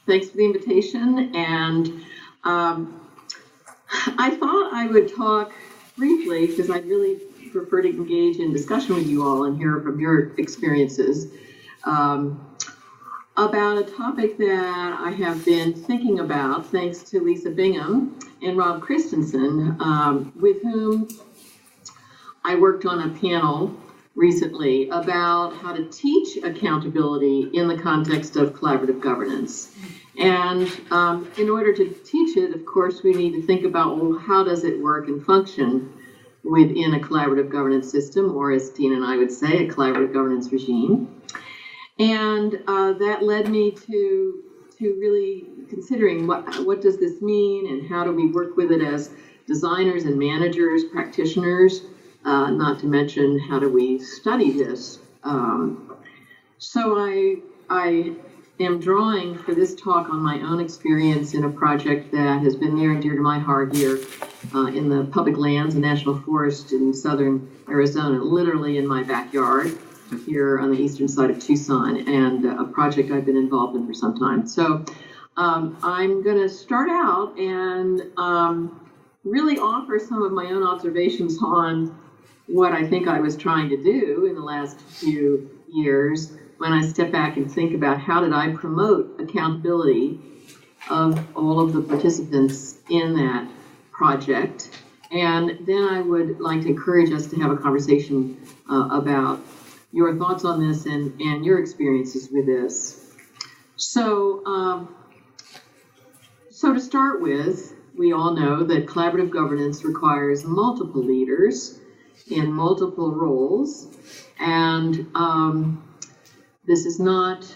Thanks for the invitation. And I thought I would talk briefly, because I'd really prefer to engage in discussion with you all and hear from your experiences, about a topic that I have been thinking about thanks to Lisa Bingham and Rob Christensen, with whom I worked on a panel recently about how to teach accountability in the context of collaborative governance. And in order to teach it, of course, we need to think about, well, how does it work and function within a collaborative governance system, or as Dean and I would say, a collaborative governance regime. And that led me to really considering what does this mean, and how do we work with it as designers and managers, practitioners, not to mention how do we study this. So I am drawing for this talk on my own experience in a project that has been near and dear to my heart here in the public lands and national forest in southern Arizona, literally in my backyard here on the eastern side of Tucson, and a project I've been involved in for some time. So I'm going to start out and really offer some of my own observations on what I think I was trying to do in the last few years when I step back and think about how did I promote accountability of all of the participants in that project. And then I would like to encourage us to have a conversation about your thoughts on this and your experiences with this. So to start with, we all know that collaborative governance requires multiple leaders in multiple roles, and this is not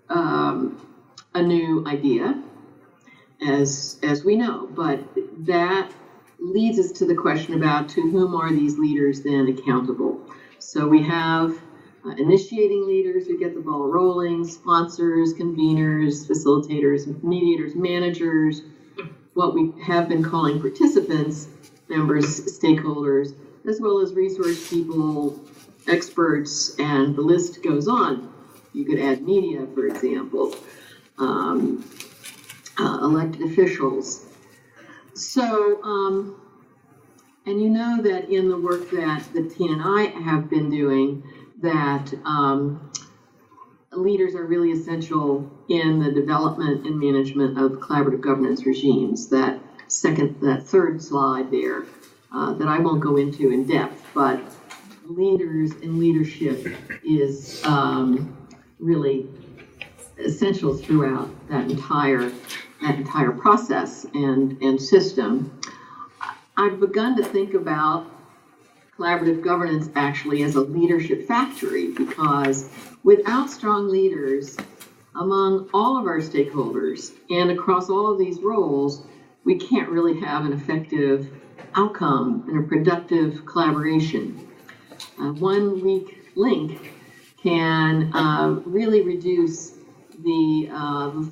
a new idea, as we know, but that leads us to the question about to whom are these leaders then accountable? So we have initiating leaders who get the ball rolling, sponsors, conveners, facilitators, mediators, managers, what we have been calling participants, members, stakeholders, as well as resource people, experts, and the list goes on. You could add media, for example, elected officials. So, and you know that in the work that Tina and I have been doing, that leaders are really essential in the development and management of collaborative governance regimes. That third slide there, that I won't go into in depth, but leaders and leadership is really essential throughout that entire process and system. I've begun to think about collaborative governance actually as a leadership factory, because without strong leaders among all of our stakeholders and across all of these roles, we can't really have an effective outcome and a productive collaboration. One weak link can really reduce the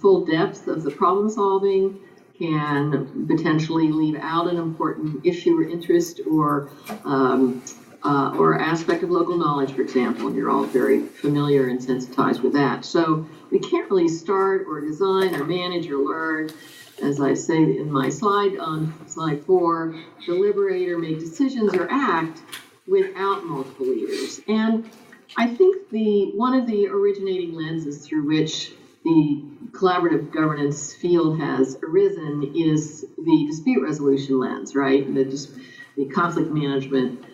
full depth of the problem solving, can potentially leave out an important issue or interest or aspect of local knowledge, for example. You're all very familiar and sensitized with that. So we can't really start or design or manage or learn, as I say in my slide on slide 4, deliberate or make decisions or act without multiple leaders. And I think one of the originating lenses through which the collaborative governance field has arisen is the dispute resolution lens, right? The conflict management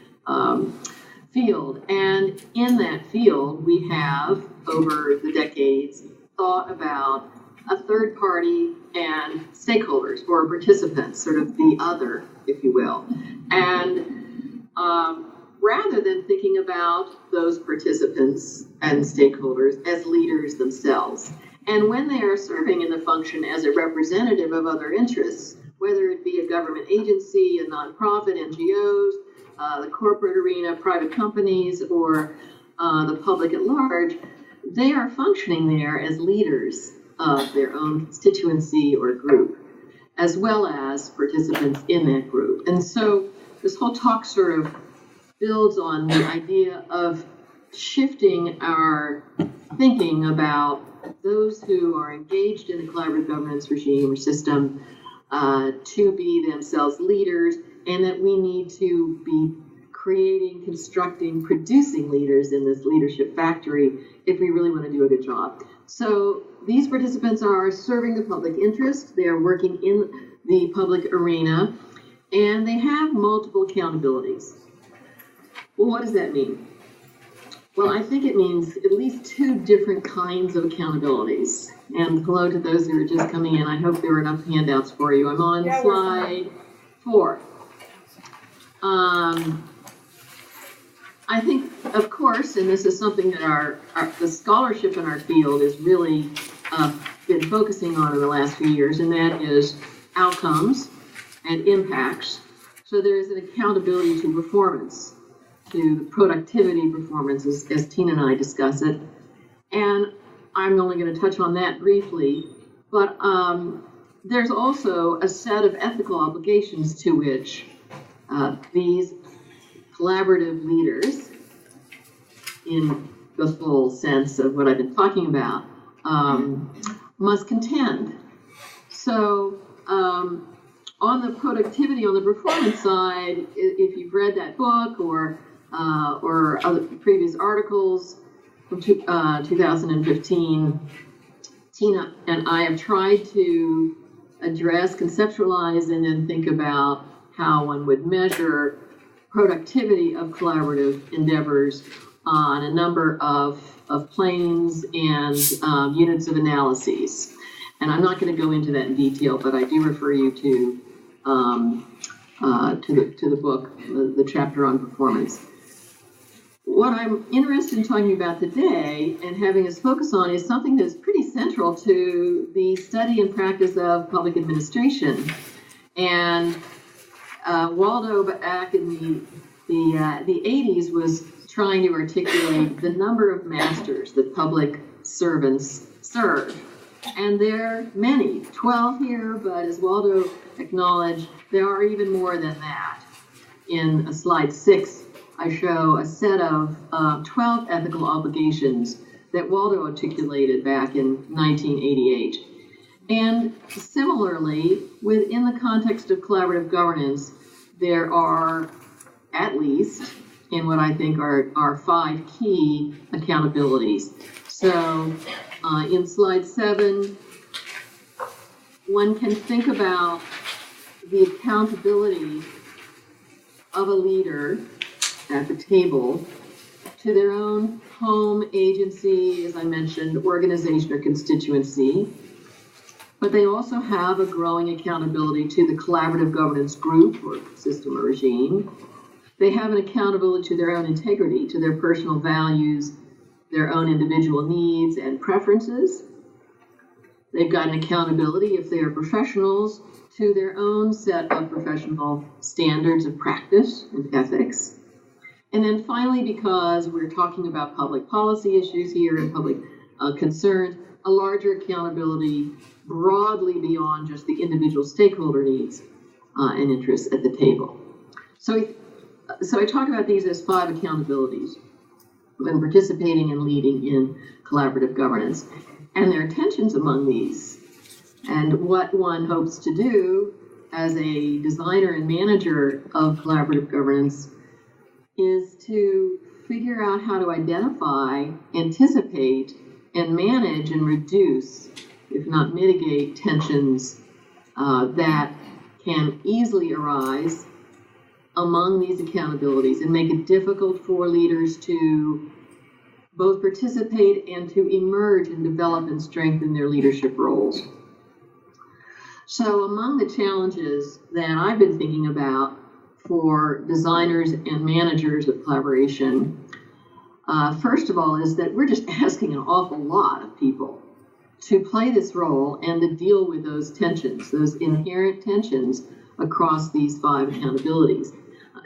field. And in that field, we have, over the decades, thought about a third party and stakeholders or participants, sort of the other, if you will. And rather than thinking about those participants and stakeholders as leaders themselves. And when they are serving in the function as a representative of other interests, whether it be a government agency, a nonprofit, NGOs, the corporate arena, private companies, or the public at large, they are functioning there as leaders of their own constituency or group, as well as participants in that group. And so this whole talk sort of builds on the idea of shifting our thinking about those who are engaged in the collaborative governance regime or system to be themselves leaders, and that we need to be creating, constructing, producing leaders in this leadership factory if we really want to do a good job. So these participants are serving the public interest. They are working in the public arena, and they have multiple accountabilities. Well, what does that mean? Well, I think it means at least two different kinds of accountabilities. And hello to those who are just coming in. I hope there are enough handouts for you. I'm on slide 4. I think, of course, and this is something that the scholarship in our field has really been focusing on in the last few years, and that is outcomes and impacts. So there is an accountability to performance, to the productivity performance, as Tina and I discuss it. And I'm only going to touch on that briefly, but there's also a set of ethical obligations to which these collaborative leaders, in the full sense of what I've been talking about, must contend. So on the productivity, on the performance side, if you've read that book or other previous articles from 2015, Tina and I have tried to address, conceptualize, and then think about how one would measure productivity of collaborative endeavors on a number of planes and units of analyses. And I'm not going to go into that in detail, but I do refer you to the book, the chapter on performance. What I'm interested in talking about today and having us focus on is something that's pretty central to the study and practice of public administration. And Waldo, back in the 80s, was trying to articulate the number of masters that public servants serve. And there are many, 12 here, but as Waldo acknowledged, there are even more than that. In slide 6, I show a set of 12 ethical obligations that Waldo articulated back in 1988. And similarly, within the context of collaborative governance, there are at least, in what I think are 5 key accountabilities. So in slide 7, one can think about the accountability of a leader at the table to their own home, agency, as I mentioned, organization or constituency. But they also have a growing accountability to the collaborative governance group or system or regime. They have an accountability to their own integrity, to their personal values, their own individual needs and preferences. They've got an accountability, if they are professionals, to their own set of professional standards of practice and ethics. And then finally, because we're talking about public policy issues here and public concerns, a larger accountability broadly beyond just the individual stakeholder needs and interests at the table. So I talk about these as 5 accountabilities when participating and leading in collaborative governance. And there are tensions among these. And what one hopes to do as a designer and manager of collaborative governance is to figure out how to identify, anticipate, and manage and reduce, if not mitigate, tensions that can easily arise among these accountabilities and make it difficult for leaders to both participate and to emerge and develop and strengthen their leadership roles. So among the challenges that I've been thinking about for designers and managers of collaboration, first of all, is that we're just asking an awful lot of people to play this role and to deal with those tensions, those inherent tensions across these 5 accountabilities,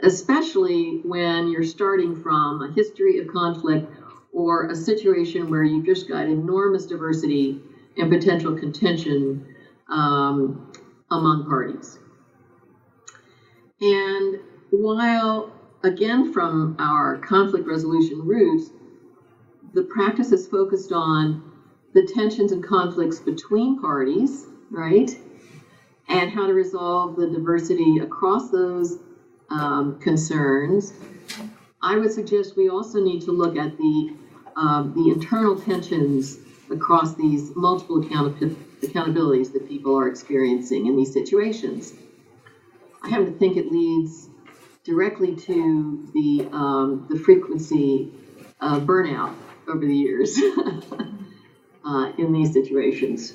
especially when you're starting from a history of conflict or a situation where you've just got enormous diversity and potential contention among parties. And while, again, from our conflict resolution roots, the practice is focused on the tensions and conflicts between parties, right? And how to resolve the diversity across those concerns. I would suggest we also need to look at the internal tensions across these multiple accountabilities that people are experiencing in these situations. I happen to think it leads directly to the frequency of burnout over the years in these situations.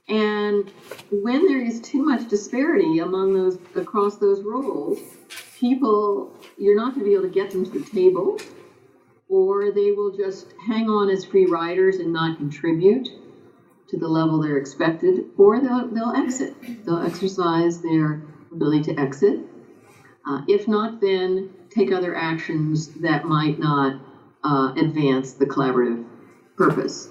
And when there is too much disparity across those roles, people, you're not going to be able to get them to the table, or they will just hang on as free riders and not contribute to the level they're expected, or they'll exit. They'll exercise their ability to exit. If not, then take other actions that might not advance the collaborative purpose.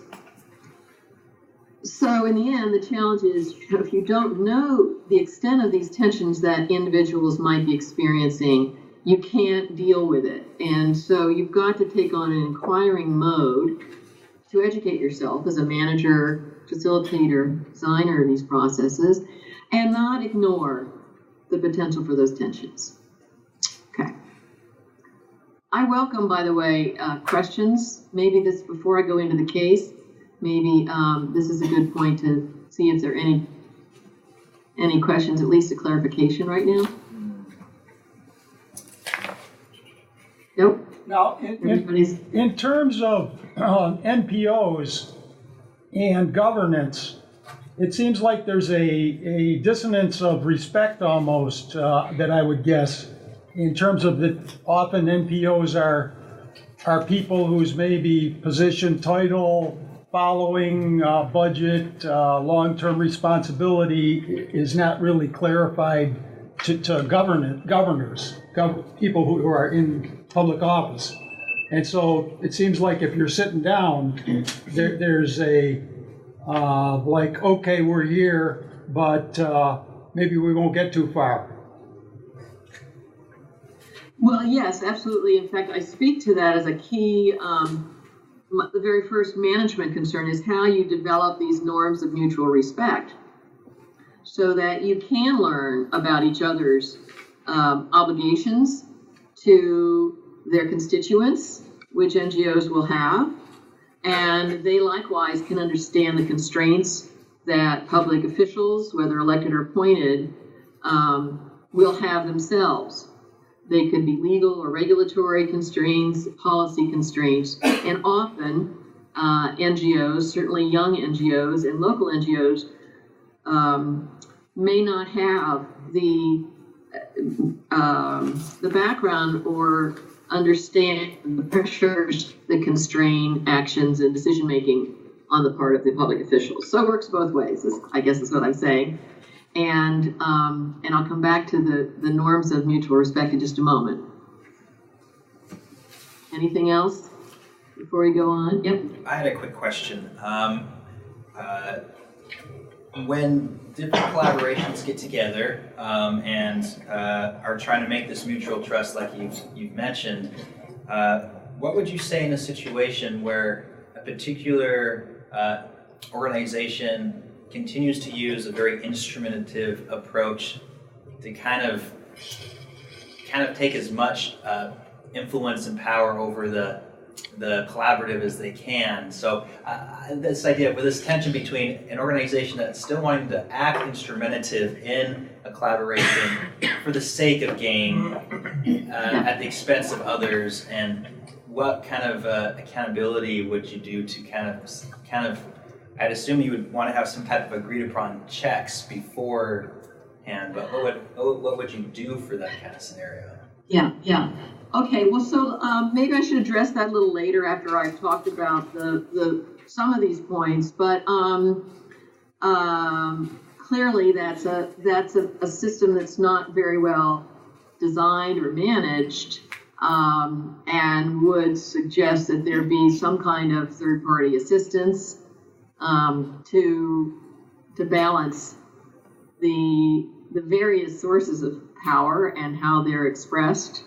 So in the end, the challenge is, if you don't know the extent of these tensions that individuals might be experiencing, you can't deal with it. And so you've got to take on an inquiring mode to educate yourself as a manager, facilitator, designer of these processes, and not ignore the potential for those tensions. Okay. I welcome, by the way, questions. Maybe this, before I go into the case, maybe this is a good point to see if there are any questions, at least a clarification right now. Nope. Now, in terms of NPOs and governance, it seems like there's a dissonance of respect almost that I would guess, in terms of that often NPOs are people whose maybe position, title, following, budget, long-term responsibility is not really clarified to governors, people who are in public office. And so it seems like if you're sitting down, there's a, like, okay, we're here, but maybe we won't get too far. Well, yes, absolutely. In fact, I speak to that as a key, the very first management concern is how you develop these norms of mutual respect so that you can learn about each other's obligations to their constituents, which NGOs will have, and they likewise can understand the constraints that public officials, whether elected or appointed, will have themselves. They could be legal or regulatory constraints, policy constraints, and often NGOs, certainly young NGOs and local NGOs, may not have the background or understand the pressures that constrain actions and decision making on the part of the public officials. So it works both ways, I guess is what I'm saying. And I'll come back to the norms of mutual respect in just a moment. Anything else before we go on? Yep. I had a quick question. When different collaborations get together and are trying to make this mutual trust, like you've mentioned, what would you say in a situation where a particular organization continues to use a very instrumentative approach to kind of take as much influence and power over the collaborative as they can? So this idea with this tension between an organization that's still wanting to act instrumentative in a collaboration for the sake of gain at the expense of others, and what kind of accountability would you do to kind of I'd assume you would want to have some type of agreed upon checks beforehand, but what would you do for that kind of scenario? Yeah. Okay, well, so maybe I should address that a little later after I've talked about the some of these points, but clearly that's a system that's not very well designed or managed, and would suggest that there be some kind of third-party assistance to balance the various sources of power and how they're expressed.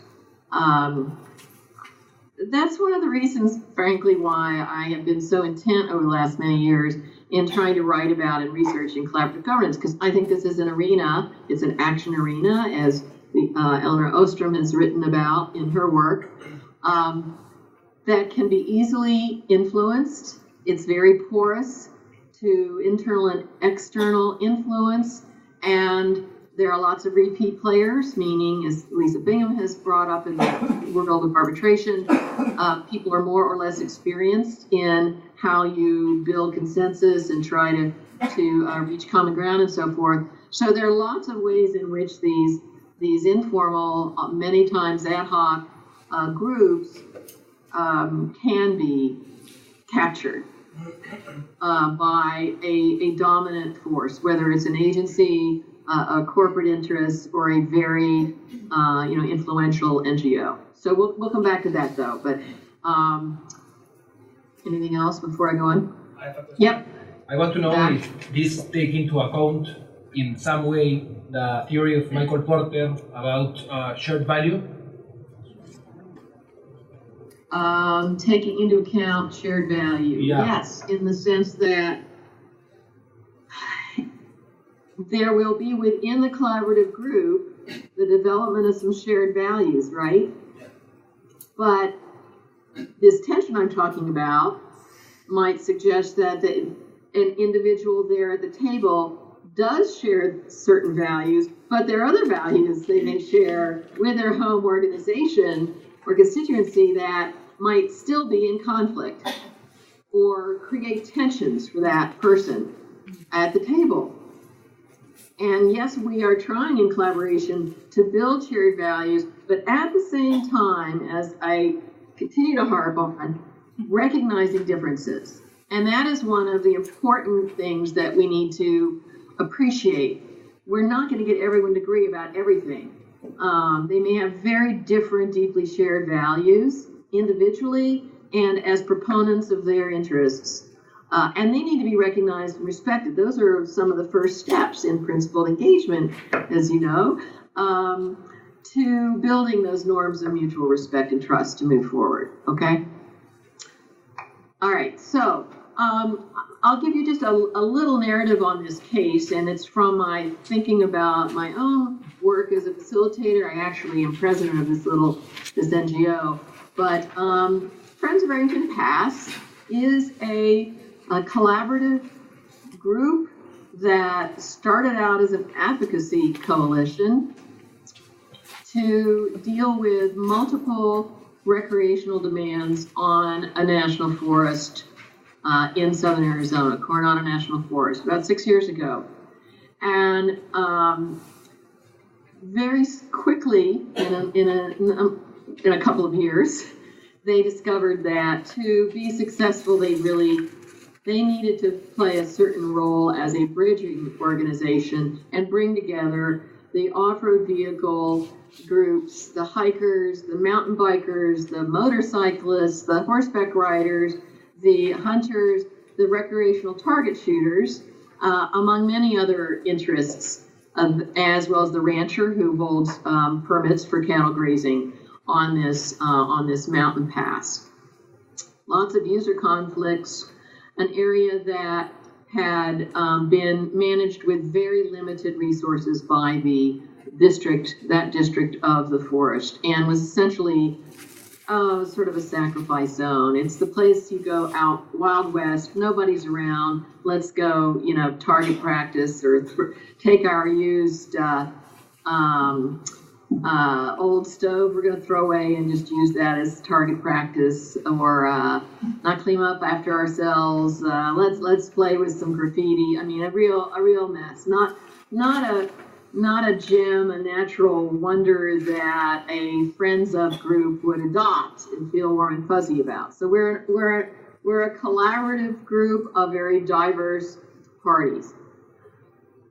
that's one of the reasons, frankly, why I have been so intent over the last many years in trying to write about and researching collaborative governance, because I think this is an arena, it's an action arena, as Eleanor Ostrom has written about in her work, that can be easily influenced. It's very porous to internal and external influence, and there are lots of repeat players, meaning, as Lisa Bingham has brought up in the world of arbitration, people are more or less experienced in how you build consensus and try to reach common ground and so forth. So there are lots of ways in which these informal, many times ad hoc groups can be captured by a dominant force, whether it's an agency, a corporate interest, or a very influential NGO. So we'll come back to that though. But anything else before I go on? I have a question. Yep. I want to know if this take into account in some way the theory of Michael Porter about shared value. Taking into account shared value. Yeah. Yes, in the sense that there will be within the collaborative group the development of some shared values, right? But this tension I'm talking about might suggest that an individual there at the table does share certain values, but there are other values they may share with their home organization or constituency that might still be in conflict or create tensions for that person at the table. And yes, we are trying in collaboration to build shared values, but at the same time, as I continue to harp on, recognizing differences. And that is one of the important things that we need to appreciate. We're not going to get everyone to agree about everything. They may have very different, deeply shared values individually and as proponents of their interests. And they need to be recognized and respected. Those are some of the first steps in principled engagement, as you know, to building those norms of mutual respect and trust to move forward, okay? All right, so I'll give you just a little narrative on this case, and it's from my thinking about my own work as a facilitator. I actually am president of this NGO, but Friends of Barrington Pass is a collaborative group that started out as an advocacy coalition to deal with multiple recreational demands on a national forest in southern Arizona, Coronado National Forest, about 6 years ago. And very quickly, in a couple of years, they discovered that to be successful, they needed to play a certain role as a bridging organization and bring together the off-road vehicle groups, the hikers, the mountain bikers, the motorcyclists, the horseback riders, the hunters, the recreational target shooters, among many other interests, as well as the rancher who holds permits for cattle grazing on this mountain pass. Lots of user conflicts, an area that had been managed with very limited resources by the district of the forest, and was essentially sort of a sacrifice zone. It's the place you go out Wild West, nobody's around, let's go, target practice or take our used old stove we're going to throw away and just use that as target practice, or not clean up after ourselves. Let's play with some graffiti. I mean, a real mess. Not a gem, a natural wonder that a friends of group would adopt and feel warm and fuzzy about. So we're a collaborative group of very diverse parties.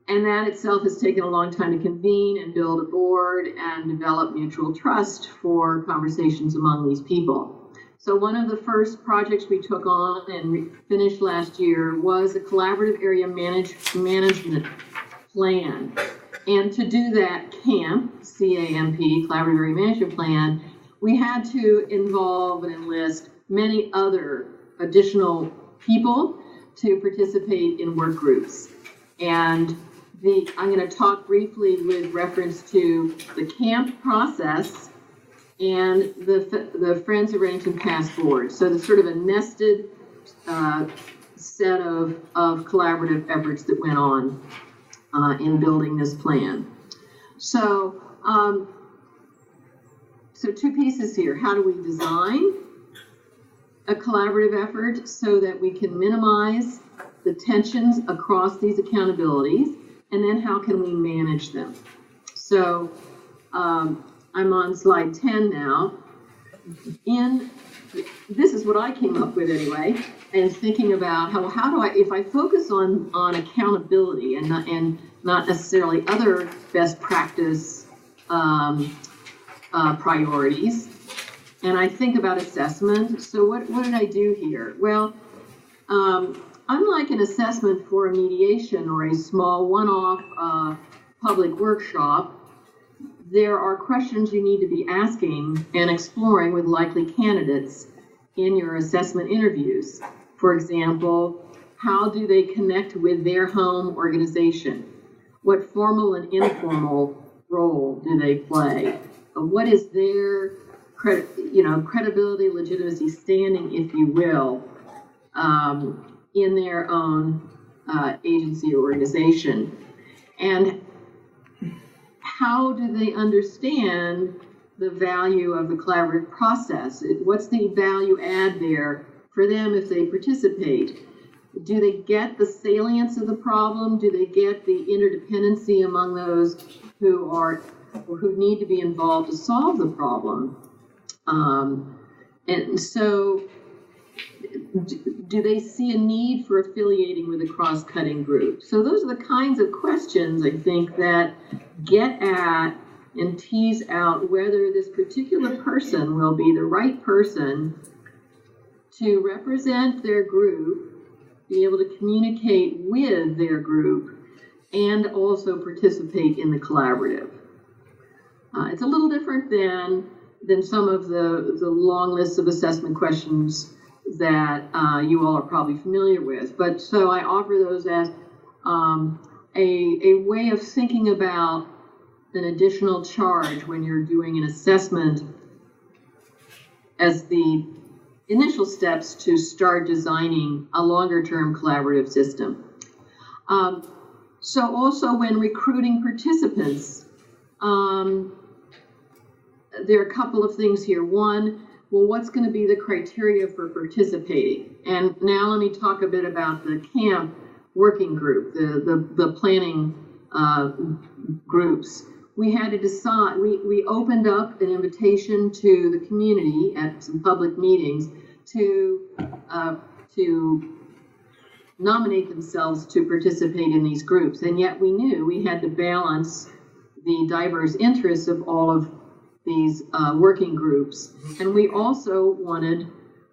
And that itself has taken a long time to convene and build a board and develop mutual trust for conversations among these people. So one of the first projects we took on and finished last year was a collaborative area management plan. And to do that, CAMP, C-A-M-P, Collaborative Area Management Plan, we had to involve and enlist many other additional people to participate in work groups. And I'm going to talk briefly with reference to the camp process and the Friends of Barrington Pass Board. So there's sort of a nested set of collaborative efforts that went on in building this plan. So, so two pieces here. How do we design a collaborative effort so that we can minimize the tensions across these accountabilities? And then how can we manage them? So I'm on slide 10 now. This is what I came up with anyway, and thinking about how do I, if I focus on accountability and not necessarily other best practice priorities, and I think about assessment. So what did I do here? Well, unlike an assessment for a mediation or a small one-off public workshop, there are questions you need to be asking and exploring with likely candidates in your assessment interviews. For example, how do they connect with their home organization? What formal and informal role do they play? What is their credibility, legitimacy, standing, if you will, in their own agency or organization? And how do they understand the value of the collaborative process? What's the value add there for them if they participate? Do they get the salience of the problem? Do they get the interdependency among those who are or who need to be involved to solve the problem? And so, do they see a need for affiliating with a cross-cutting group? So those are the kinds of questions, I think, that get at and tease out whether this particular person will be the right person to represent their group, be able to communicate with their group, and also participate in the collaborative. It's a little different than some of the long lists of assessment questions that you all are probably familiar with. But so I offer those as a way of thinking about an additional charge when you're doing an assessment as the initial steps to start designing a longer-term collaborative system. So also when recruiting participants, there are a couple of things here. One, well, what's going to be the criteria for participating? And now let me talk a bit about the camp working group, the planning groups. We had to decide, we opened up an invitation to the community at some public meetings to nominate themselves to participate in these groups. And yet we knew we had to balance the diverse interests of all of these working groups. And we also wanted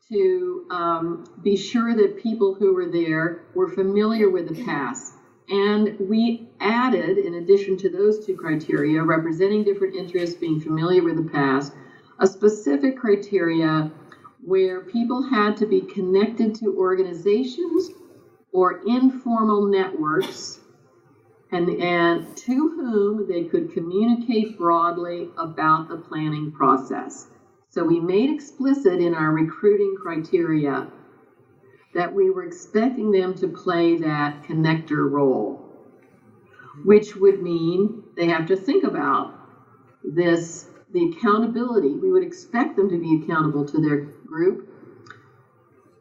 to be sure that people who were there were familiar with the past. And we added, in addition to those two criteria, representing different interests, being familiar with the past, a specific criteria where people had to be connected to organizations or informal networks and to whom they could communicate broadly about the planning process. So we made explicit in our recruiting criteria that we were expecting them to play that connector role, which would mean they have to think about this, the accountability. We would expect them to be accountable to their group.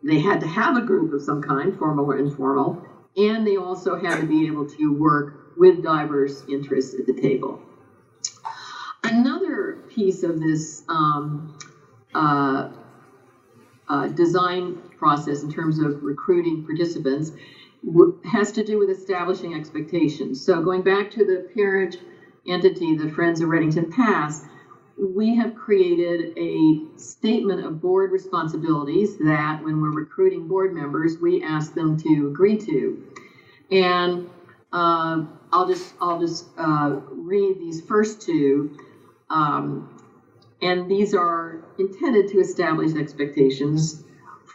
They had to have a group of some kind, formal or informal, and they also had to be able to work with diverse interests at the table. Another piece of this design process in terms of recruiting participants has to do with establishing expectations. So going back to the parent entity, the Friends of Barrington Pass, we have created a statement of board responsibilities that when we're recruiting board members, we ask them to agree to. And I'll just read these first two. And And these are intended to establish expectations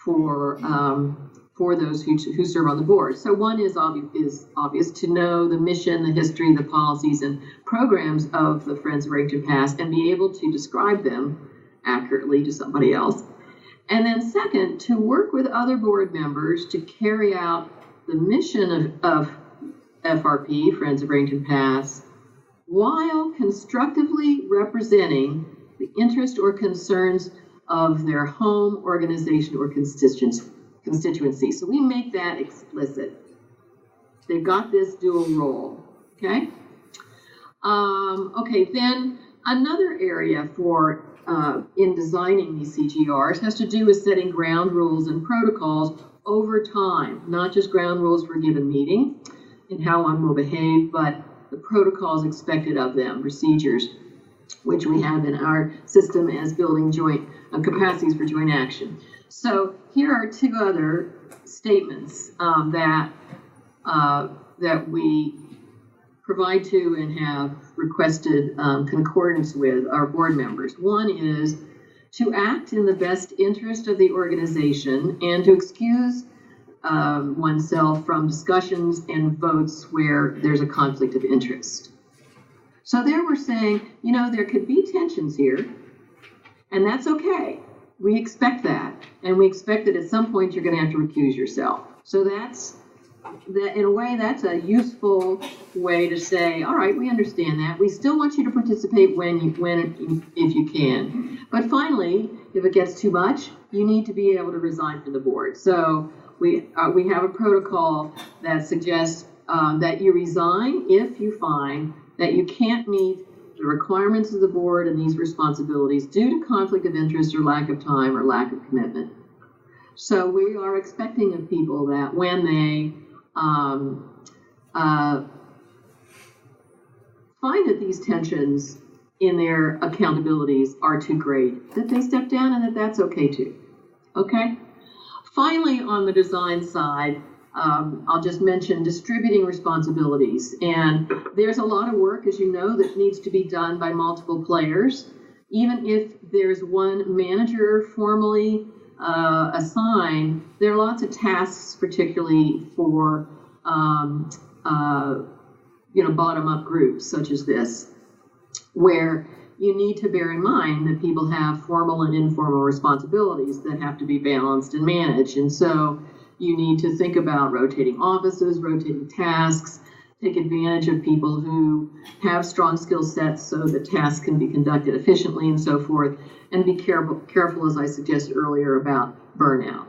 for those who serve on the board. So one is obvious to know the mission, the history, the policies, and programs of the Friends of Barrington Pass and be able to describe them accurately to somebody else. And then second, to work with other board members to carry out the mission of FRP, Friends of Barrington Pass, while constructively representing the interest or concerns of their home, organization, or constituency. So we make that explicit. They've got this dual role, okay? Then another area for in designing these CGRs has to do with setting ground rules and protocols over time, not just ground rules for a given meeting and how one will behave, but the protocols expected of them, procedures, which we have in our system as building joint capacities for joint action. So here are two other statements that we provide to and have requested concordance with our board members. One is to act in the best interest of the organization and to excuse oneself from discussions and votes where there's a conflict of interest. So there we're saying, there could be tensions here, and that's okay. We expect that, and we expect that at some point you're going to have to recuse yourself. So that's in a way, that's a useful way to say, all right, we understand that. We still want you to participate if you can. But finally, if it gets too much, you need to be able to resign from the board. So we have a protocol that suggests that you resign if you find that you can't meet the requirements of the board and these responsibilities due to conflict of interest or lack of time or lack of commitment. So we are expecting of people that when they find that these tensions in their accountabilities are too great, that they step down and that's okay too. Okay? Finally, on the design side, I'll just mention distributing responsibilities. And there's a lot of work, as you know, that needs to be done by multiple players. Even if there's one manager formally assigned, there are lots of tasks, particularly for bottom-up groups such as this, where you need to bear in mind that people have formal and informal responsibilities that have to be balanced and managed. And so you need to think about rotating offices, rotating tasks, take advantage of people who have strong skill sets so the tasks can be conducted efficiently and so forth, and be careful, as I suggested earlier, about burnout.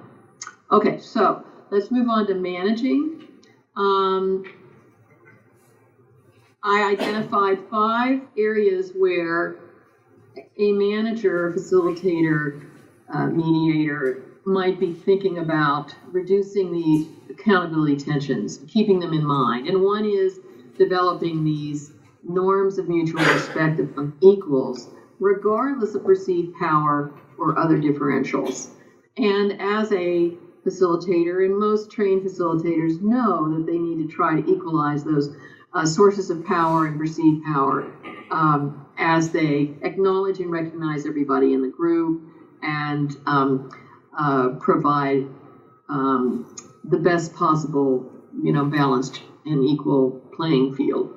Okay, so let's move on to managing. I identified 5 areas where a manager, facilitator, mediator might be thinking about reducing the accountability tensions, keeping them in mind. And one is developing these norms of mutual respect among equals, regardless of perceived power or other differentials. And as a facilitator, and most trained facilitators know that they need to try to equalize those sources of power and perceived power as they acknowledge and recognize everybody in the group and provide the best possible, balanced and equal playing field.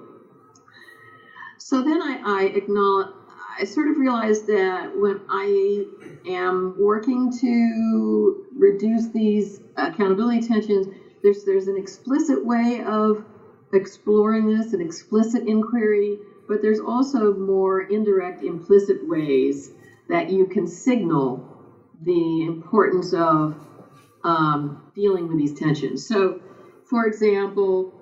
So then I sort of realized that when I am working to reduce these accountability tensions, there's an explicit way of exploring this, an explicit inquiry, but there's also more indirect, implicit ways that you can signal the importance of dealing with these tensions. So, for example,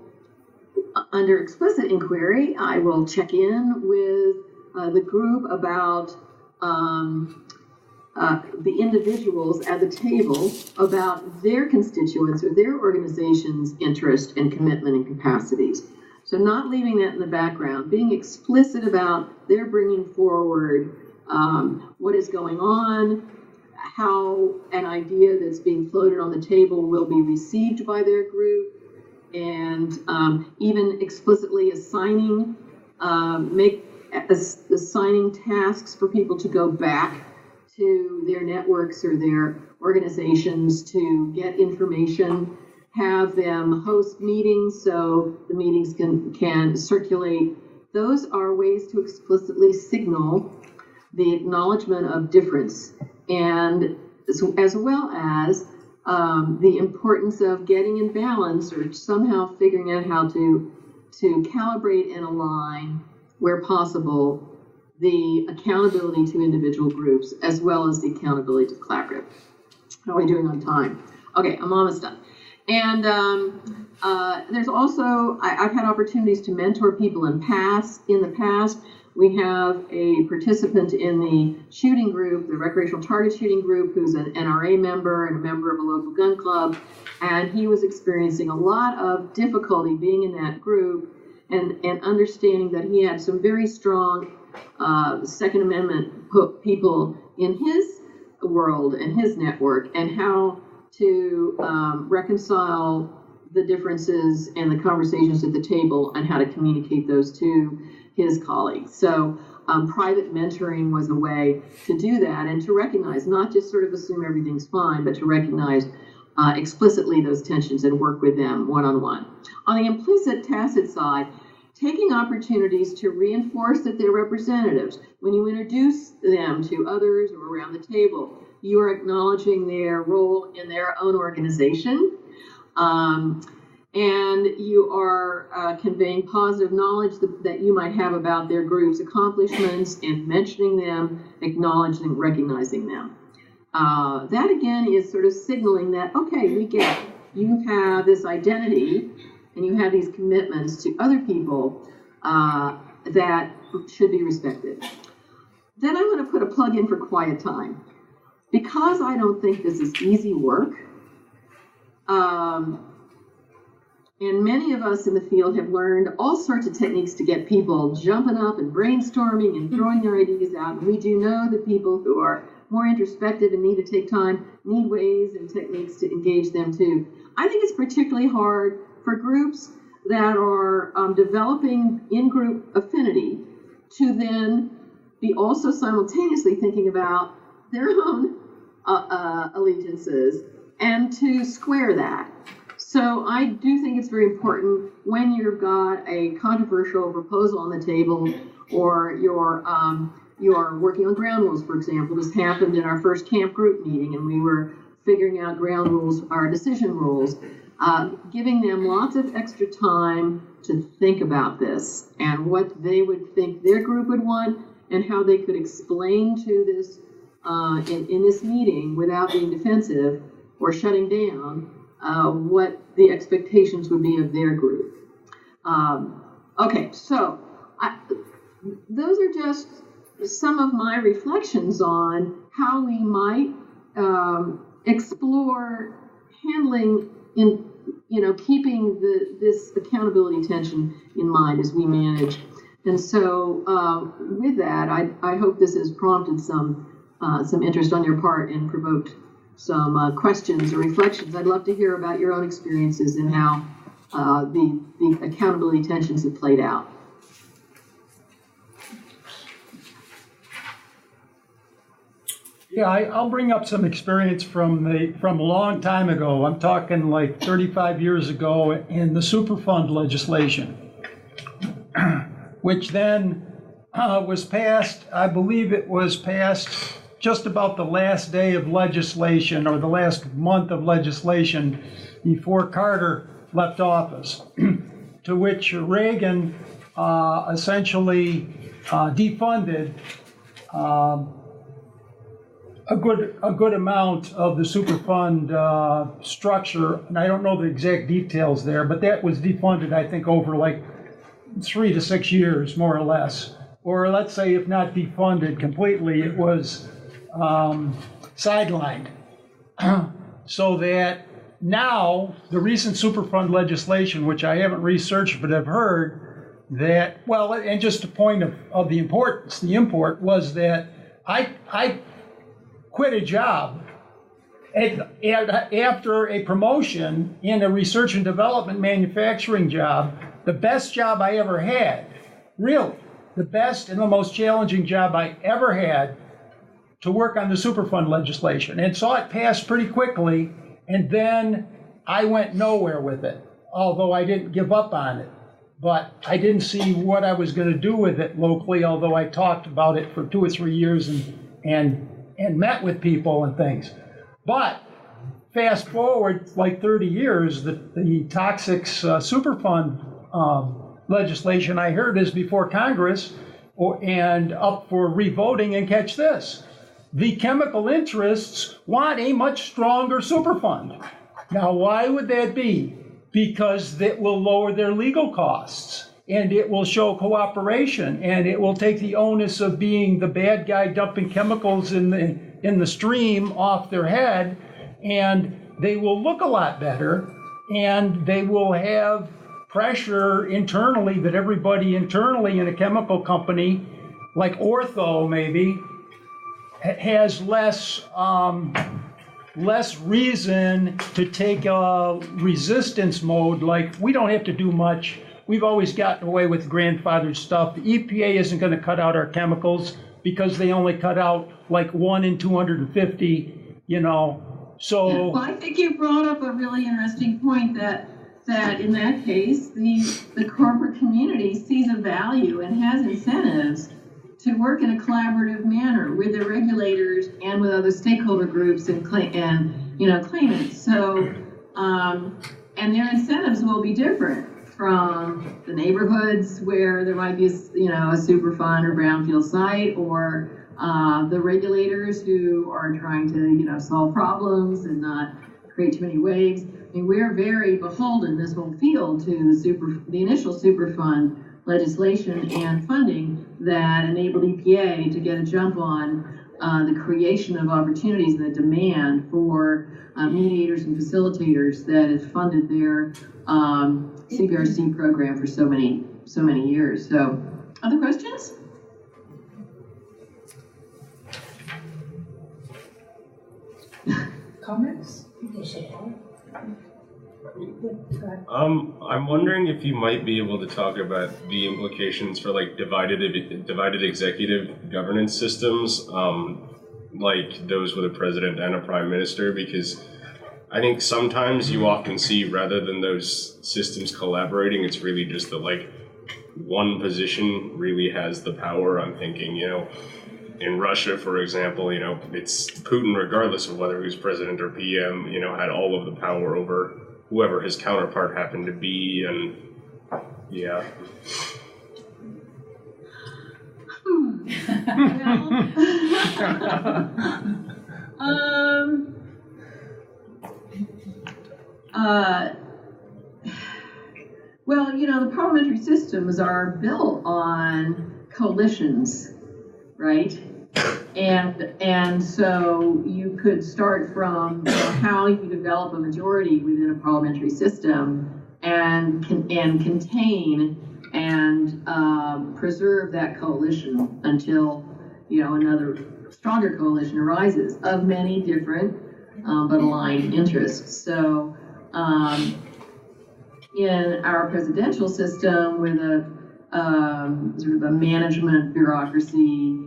under explicit inquiry, I will check in with the group about the individuals at the table about their constituents or their organization's interest and commitment and capacities. So not leaving that in the background, being explicit about their bringing forward what is going on, how an idea that's being floated on the table will be received by their group, and even explicitly assigning, assigning tasks for people to go back to their networks or their organizations to get information, have them host meetings so the meetings can circulate. Those are ways to explicitly signal the acknowledgement of difference, and as well as the importance of getting in balance or somehow figuring out how to calibrate and align, where possible, the accountability to individual groups as well as the accountability to collaborative. How are we doing on time? Okay, I'm almost done. And there's also, I've had opportunities to mentor people in the past. We have a participant in the shooting group, the recreational target shooting group, who's an NRA member and a member of a local gun club. And he was experiencing a lot of difficulty being in that group and understanding that he had some very strong Second Amendment people in his world and his network, and how to reconcile the differences and the conversations at the table and how to communicate those to his colleagues. So private mentoring was a way to do that and to recognize, not just sort of assume everything's fine, but to recognize explicitly those tensions and work with them one-on-one. On the implicit tacit side, taking opportunities to reinforce that they're representatives. When you introduce them to others or around the table, you are acknowledging their role in their own organization, and you are conveying positive knowledge that you might have about their group's accomplishments and mentioning them, acknowledging, recognizing them. That again is sort of signaling that, okay, we get it. You have this identity and you have these commitments to other people that should be respected. Then I'm going to put a plug in for quiet time. Because I don't think this is easy work, and many of us in the field have learned all sorts of techniques to get people jumping up and brainstorming and throwing their ideas out. And we do know that people who are more introspective and need to take time need ways and techniques to engage them too. I think it's particularly hard for groups that are developing in-group affinity to then be also simultaneously thinking about their own allegiances and to square that. So I do think it's very important when you've got a controversial proposal on the table, or you're working on ground rules, for example. This happened in our first camp group meeting, and we were figuring out ground rules, our decision rules, giving them lots of extra time to think about this and what they would think their group would want and how they could explain to this in this meeting without being defensive or shutting down what the expectations would be of their group. Okay, so those are just some of my reflections on how we might explore handling keeping this accountability tension in mind as we manage. And so with that, I hope this has prompted some interest on your part and provoked some questions or reflections. I'd love to hear about your own experiences and how the accountability tensions have played out. Yeah, I'll bring up some experience from a long time ago. I'm talking like 35 years ago in the Superfund legislation, which then was passed. I believe it was passed just about the last day of legislation or the last month of legislation before Carter left office, to which Reagan essentially defunded a good amount of the Superfund structure, and I don't know the exact details there, but that was defunded, I think, over like 3 to 6 years, more or less. Or let's say, if not defunded completely, it was sidelined. So that now, the recent Superfund legislation, which I haven't researched but have heard, that, well, and just a point of the importance, the import was that I quit a job after a promotion in a research and development manufacturing job, the best job I ever had, really. the best and the most challenging job I ever had to work on the Superfund legislation, and saw it pass pretty quickly, and then I went nowhere with it, although I didn't give up on it. But I didn't see what I was going to do with it locally, although I talked about it for 2 or 3 years and met with people and things. But fast forward like 30 years, the toxic Superfund legislation I heard is before Congress and up for revoting, and catch this. The chemical interests want a much stronger Superfund. Now, why would that be? Because that will lower their legal costs, and it will show cooperation, and it will take the onus of being the bad guy dumping chemicals in the stream off their head, and they will look a lot better, and they will have pressure internally that everybody internally in a chemical company, like Ortho maybe, has less reason to take a resistance mode, like we don't have to do much. We've always gotten away with grandfathered stuff. The EPA isn't going to cut out our chemicals because they only cut out like 1 in 250, So well, I think you brought up a really interesting point that in that case, the corporate community sees a value and has incentives to work in a collaborative manner with the regulators and with other stakeholder groups and claimants. So, and their incentives will be different from the neighborhoods where there might be a Superfund or brownfield site, or the regulators who are trying to solve problems and not create too many waves. I mean, we're very beholden, this whole field, to the initial Superfund legislation and funding that enabled EPA to get a jump on the creation of opportunities and the demand for mediators and facilitators that have funded their CPRC program for so many years. So, other questions? Comments? I'm wondering if you might be able to talk about the implications for like divided executive governance systems, like those with a president and a prime minister, because I think sometimes you often see, rather than those systems collaborating, it's really just that like one position really has the power. I'm thinking, in Russia, for example, it's Putin, regardless of whether he was president or PM, had all of the power over whoever his counterpart happened to be, and yeah. Well, the parliamentary systems are built on coalitions, right? And so you could start from how you develop a majority within a parliamentary system and contain and preserve that coalition until another stronger coalition arises of many different but aligned interests. So in our presidential system, with a sort of a management bureaucracy,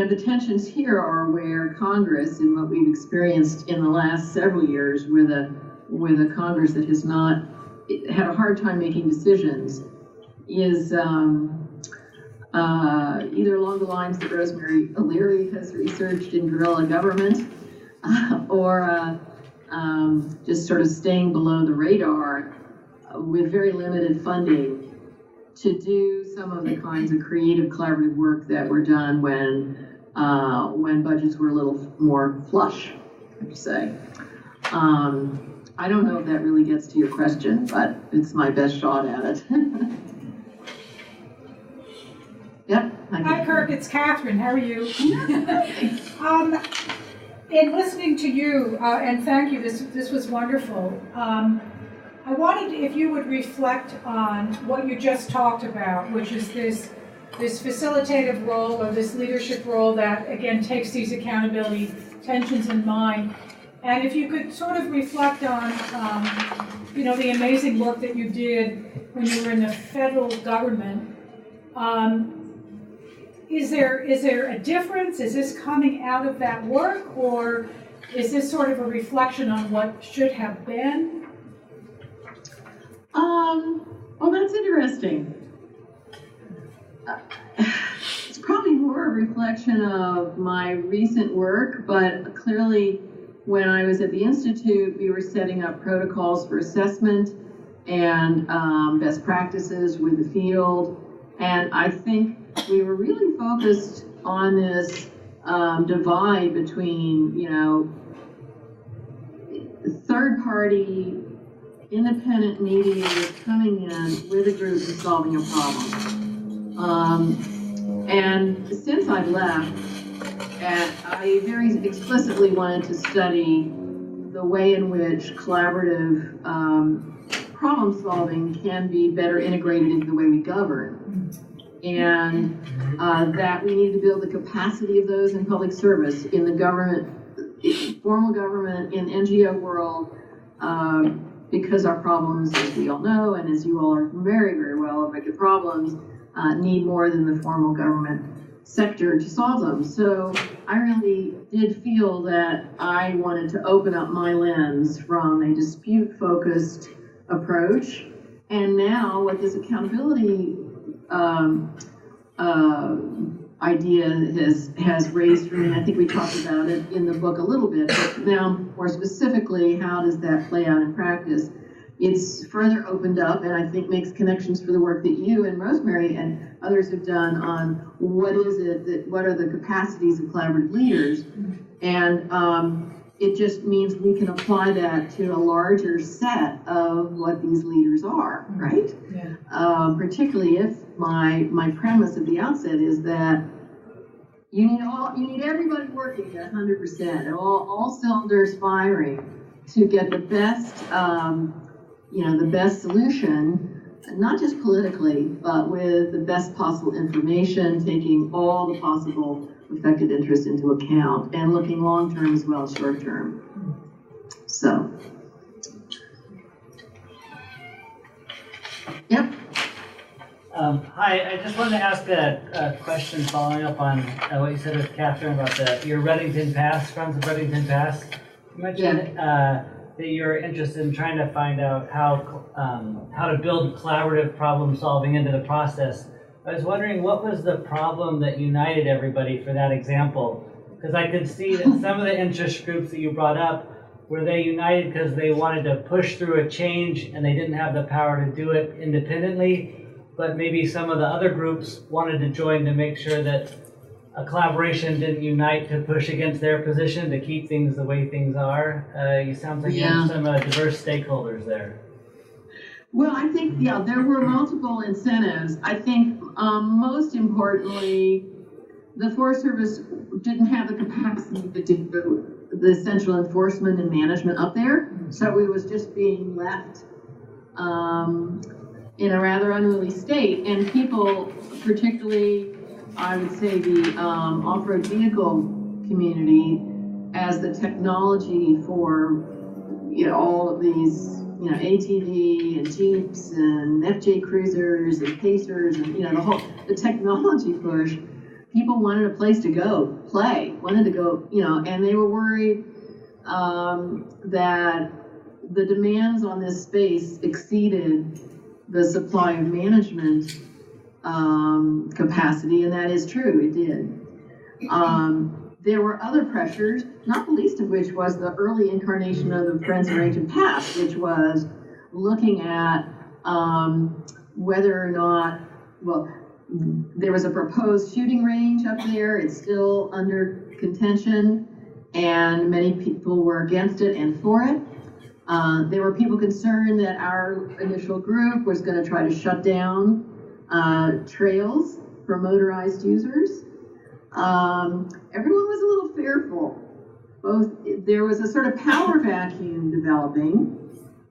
the tensions here are where Congress, and what we've experienced in the last several years with a Congress that has not had a hard time making decisions, is either along the lines that Rosemary O'Leary has researched in guerrilla government, or just sort of staying below the radar with very limited funding to do some of the kinds of creative collaborative work that were done when budgets were a little more flush, I have to say. I don't know if that really gets to your question, but it's my best shot at it. Yep. Hi, Kirk. It's Catherine. How are you? In listening to you, and thank you, this was wonderful. I wanted, if you would reflect on what you just talked about, which is this facilitative role or this leadership role that, again, takes these accountability tensions in mind. And if you could sort of reflect on, the amazing work that you did when you were in the federal government. Is there a difference? Is this coming out of that work, or is this sort of a reflection on what should have been? Well, that's interesting. It's probably more a reflection of my recent work, but clearly when I was at the Institute, we were setting up protocols for assessment and best practices with the field. And I think we were really focused on this divide between, third-party independent mediators coming in with a group and solving a problem. And since I've left, I very explicitly wanted to study the way in which collaborative problem solving can be better integrated into the way we govern. And that we need to build the capacity of those in public service, in the government, formal government, in NGO world, because our problems, as we all know, and as you all are very, very well aware, the problems need more than the formal government sector to solve them. So I really did feel that I wanted to open up my lens from a dispute-focused approach. And now what this accountability idea has raised for me, I think we talked about it in the book a little bit, but now more specifically, how does that play out in practice? It's further opened up, and I think makes connections for the work that you and Rosemary and others have done on what are the capacities of collaborative leaders. And it just means we can apply that to a larger set of what these leaders are, right? Yeah. Particularly if my premise at the outset is that you need everybody working at 100%, and all cylinders firing to get the best the best solution, not just politically, but with the best possible information, taking all the possible affected interests into account, and looking long-term as well as short-term. So, yep. Hi, I just wanted to ask a question following up on what you said with Catherine about your Reddington Pass, Friends of Reddington Pass. You mentioned that you're interested in trying to find out how to build collaborative problem solving into the process. I was wondering, what was the problem that united everybody for that example? Because I could see that some of the interest groups that you brought up, were they united because they wanted to push through a change and they didn't have the power to do it independently, but maybe some of the other groups wanted to join to make sure that a collaboration didn't unite to push against their position to keep things the way things are. You sound like you have some diverse stakeholders there. Well, I think, there were multiple incentives. I think most importantly, the Forest Service didn't have the capacity to do the central enforcement and management up there. So it was just being left in a rather unruly state. And people, particularly, I would say the off-road vehicle community, as the technology for all of these ATV and Jeeps and FJ Cruisers and Pacers and the technology push, people wanted a place to go play, wanted to go, and they were worried that the demands on this space exceeded the supply of management capacity, and that is true, it did. There were other pressures, not the least of which was the early incarnation of the Friends of Barrington Pass, which was looking at whether or not, there was a proposed shooting range up there. It's still under contention, and many people were against it and for it. There were people concerned that our initial group was going to try to shut down trails for motorized users. Everyone was a little fearful. There was a sort of power vacuum developing,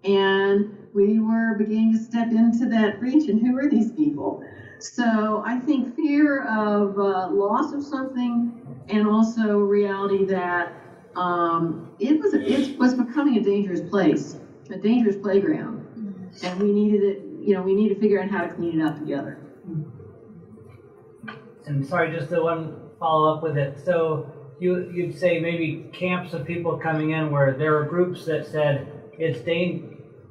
and we were beginning to step into that breach, and who are these people? So I think fear of loss of something, and also reality that it was becoming a dangerous place, a dangerous playground, and we needed it we need to figure out how to clean it up together. And sorry, just the one follow up with it. So you'd say maybe camps of people coming in where there were groups that said it's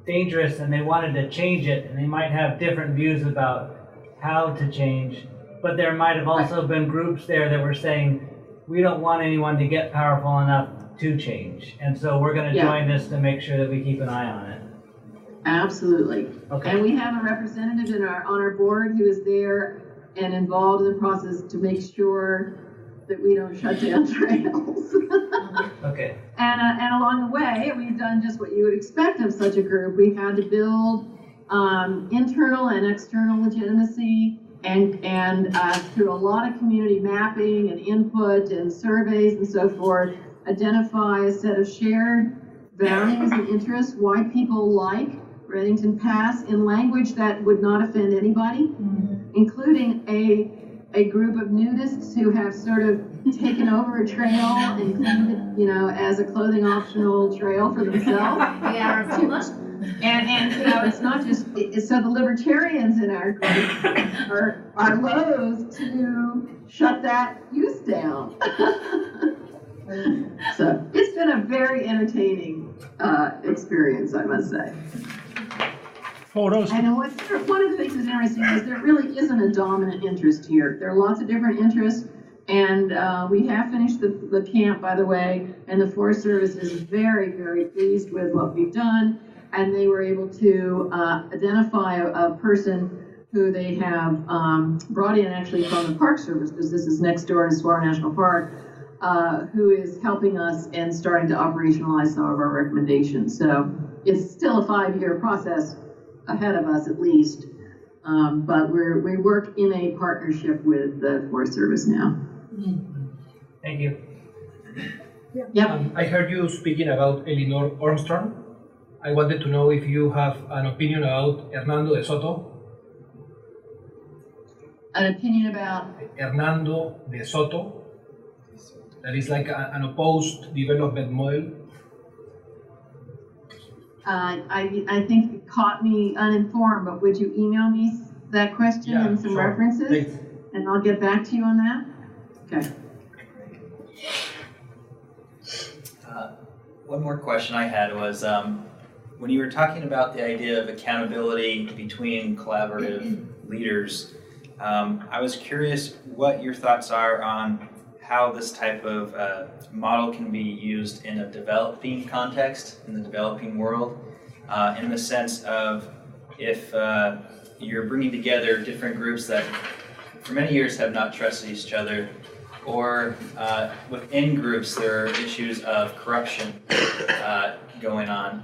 dangerous and they wanted to change it, and they might have different views about how to change. But there might have also been groups there that were saying, we don't want anyone to get powerful enough to change. And so we're going to join this to make sure that we keep an eye on it. Absolutely. Okay. And we have a representative on our board who is there and involved in the process to make sure that we don't shut down trails. Okay. And along the way, we've done just what you would expect of such a group. We've had to build internal and external legitimacy, and through a lot of community mapping and input and surveys and so forth, identify a set of shared values and interests, why people like Reddington Pass in language that would not offend anybody, including a group of nudists who have sort of taken over a trail and claimed it, as a clothing optional trail for themselves. Yeah. And it's not just, so the libertarians in our group are loath to shut that use down. So it's been a very entertaining experience, I must say. Photos. And one of the things that's interesting is there really isn't a dominant interest here. There are lots of different interests, and we have finished the camp, by the way, and the Forest Service is very, very pleased with what we've done, and they were able to identify a person who they have brought in actually from the Park Service, because this is next door to Saguaro National Park, who is helping us and starting to operationalize some of our recommendations. So it's still a 5-year process ahead of us at least, but we work in a partnership with the Forest Service now. Thank you. Yep. I heard you speaking about Elinor Armstrong. I wanted to know if you have an opinion about Hernando de Soto. An opinion about? Hernando de Soto. That is like an opposed development model. I think it caught me uninformed, but would you email me that question and some references? Thanks. And I'll get back to you on that? Okay. One more question I had was, when you were talking about the idea of accountability between collaborative leaders, I was curious what your thoughts are on how this type of model can be used in a developing context, in the developing world, in the sense of if you're bringing together different groups that for many years have not trusted each other, or within groups there are issues of corruption going on.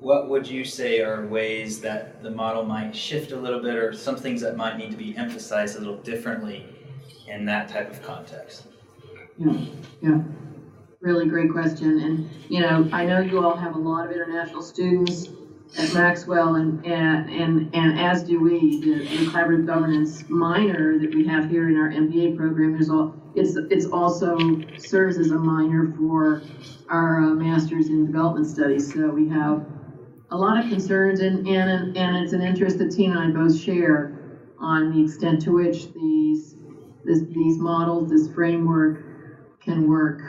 What would you say are ways that the model might shift a little bit, or some things that might need to be emphasized a little differently in that type of context? Yeah. Really great question. And, I know you all have a lot of international students at Maxwell, and as do we. The collaborative governance minor that we have here in our MBA program it's also serves as a minor for our master's in development studies. So we have a lot of concerns, and it's an interest that Tina and I both share on the extent to which these models, this framework, can work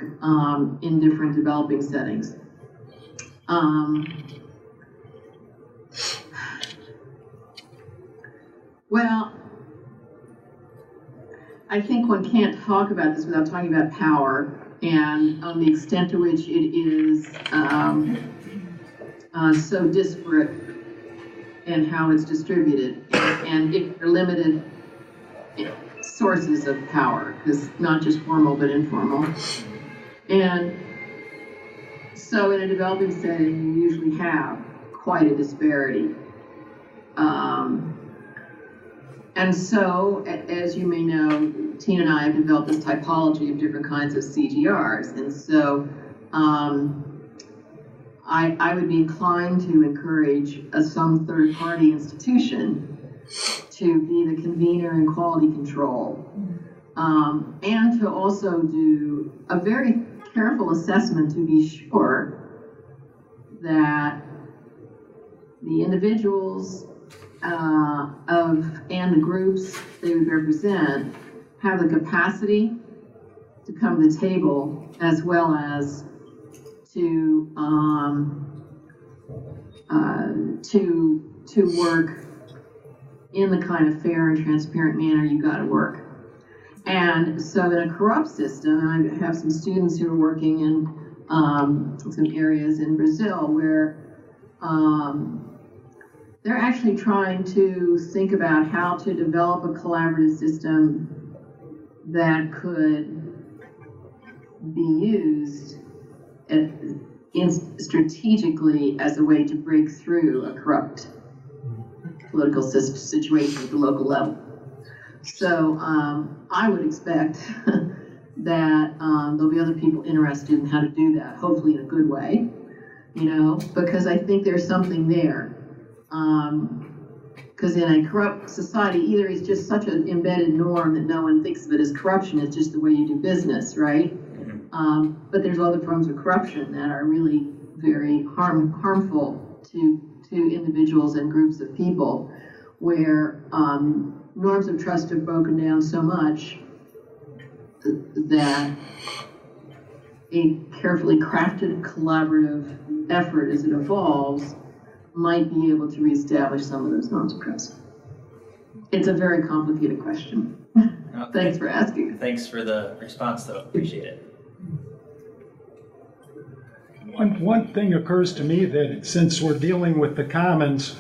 in different developing settings. Well, I think one can't talk about this without talking about power and the extent to which it is so disparate and how it's distributed, and if they're limited sources of power, because not just formal but informal. And so in a developing setting, you usually have quite a disparity. And so, as you may know, Tina and I have developed this typology of different kinds of CGRs. And so I would be inclined to encourage some third-party institution to be the convener in quality control, and to also do a very careful assessment to be sure that the individuals and the groups they would represent have the capacity to come to the table, as well as to work in the kind of fair and transparent manner you got to work. And so in a corrupt system, and I have some students who are working in some areas in Brazil where they're actually trying to think about how to develop a collaborative system that could be used strategically as a way to break through a corrupt political situation at the local level. So I would expect that there'll be other people interested in how to do that, hopefully in a good way, because I think there's something there. Because in a corrupt society, either it's just such an embedded norm that no one thinks of it as corruption, it's just the way you do business, right? But there's other forms of corruption that are really very harmful to individuals and groups of people, where norms of trust have broken down so much that a carefully crafted collaborative effort as it evolves might be able to reestablish some of those norms of trust. It's a very complicated question. Thanks for asking. Thanks for the response, though. Appreciate it. One thing occurs to me, that since we're dealing with the commons,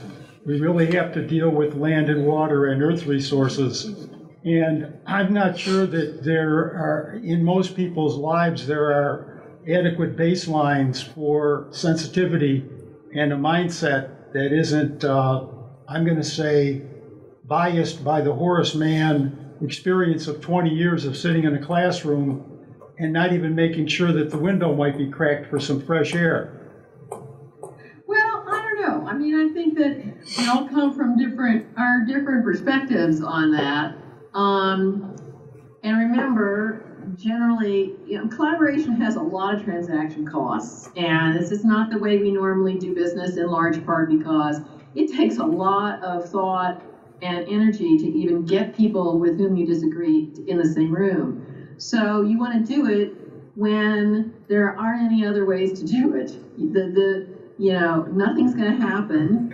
we really have to deal with land and water and earth resources. And I'm not sure that there are, in most people's lives, there are adequate baselines for sensitivity and a mindset that isn't, I'm going to say, biased by the Horace Mann experience of 20 years of sitting in a classroom and not even making sure that the window might be cracked for some fresh air. Well, I don't know. I mean, I think that we all come from different perspectives on that. And remember, generally, collaboration has a lot of transaction costs, and this is not the way we normally do business, in large part because it takes a lot of thought and energy to even get people with whom you disagree in the same room. So you want to do it when there aren't any other ways to do it. Nothing's going to happen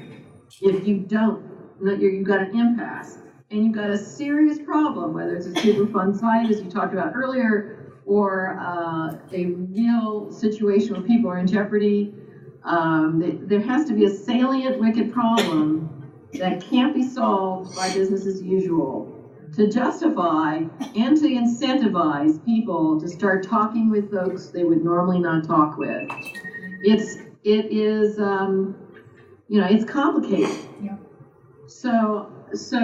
if you don't. You've got an impasse, and you've got a serious problem, whether it's a Superfund site, as you talked about earlier, or a real situation where people are in jeopardy. There has to be a salient, wicked problem that can't be solved by business as usual to justify and to incentivize people to start talking with folks they would normally not talk with. It's complicated. Yeah. So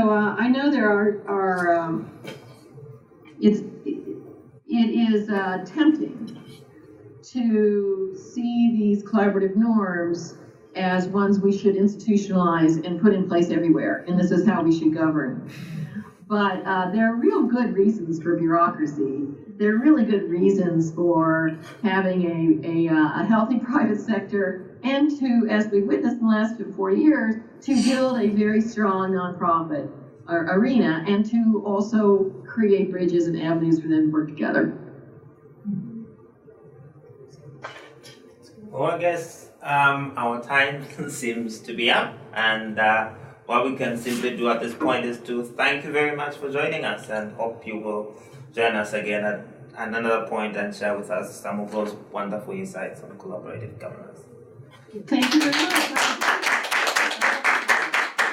I know there are it is tempting to see these collaborative norms as ones we should institutionalize and put in place everywhere, and this is how we should govern. But there are real good reasons for bureaucracy. There are really good reasons for having a healthy private sector, and to, as we witnessed in the last 4 years, to build a very strong nonprofit arena, and to also create bridges and avenues for them to work together. Well, I guess our time seems to be up, and what we can simply do at this point is to thank you very much for joining us, and hope you will join us again at another point and share with us some of those wonderful insights on collaborative governance. Thank you very much.